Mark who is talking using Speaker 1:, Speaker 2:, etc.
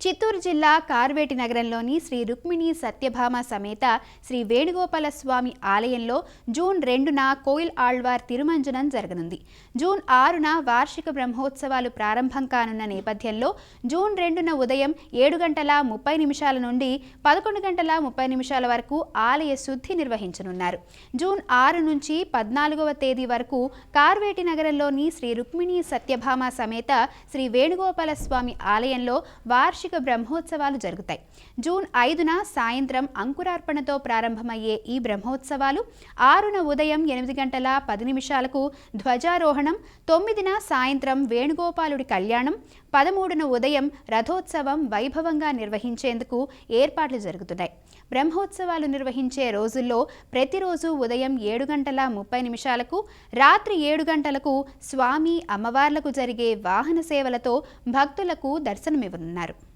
Speaker 1: చిత్తూరు జిల్లా కార్వేటి నగరంలోని శ్రీ రుక్మిణి సత్యభామ సమేత శ్రీ వేణుగోపాల స్వామి ఆలయంలో జూన్ 2న కోయిల్ ఆళ్వార్ తిరుమంజనం జరగనుంది. జూన్ 6న వార్షిక బ్రహ్మోత్సవాలు ప్రారంభం కానున్న నేపథ్యంలో జూన్ 2న ఉదయం 7:30 నుండి 11:30 వరకు ఆలయ శుద్ధి నిర్వహించనున్నారు. జూన్ 6 నుంచి 14వ తేదీ వరకు కార్వేటి నగరంలోని శ్రీ రుక్మిణి సత్యభామ సమేత శ్రీ వేణుగోపాల స్వామి ఆలయంలో వార్షిక బ్రహ్మోత్సవాలు జరుగుతాయి. జూన్ 5న సాయంత్రం అంకురార్పణతో ప్రారంభమయ్యే ఈ బ్రహ్మోత్సవాలు 6న ఉదయం 8:10 ధ్వజారోహణం, 9న సాయంత్రం వేణుగోపాలుడి కళ్యాణం, 13న ఉదయం రథోత్సవం వైభవంగా నిర్వహించేందుకు ఏర్పాట్లు జరుగుతున్నాయి. బ్రహ్మోత్సవాలు నిర్వహించే రోజుల్లో ప్రతిరోజు ఉదయం 7:30 రాత్రి 7 గంటలకు స్వామి అమ్మవార్లకు జరిగే వాహన సేవలతో భక్తులకు దర్శనమివ్వనున్నారు.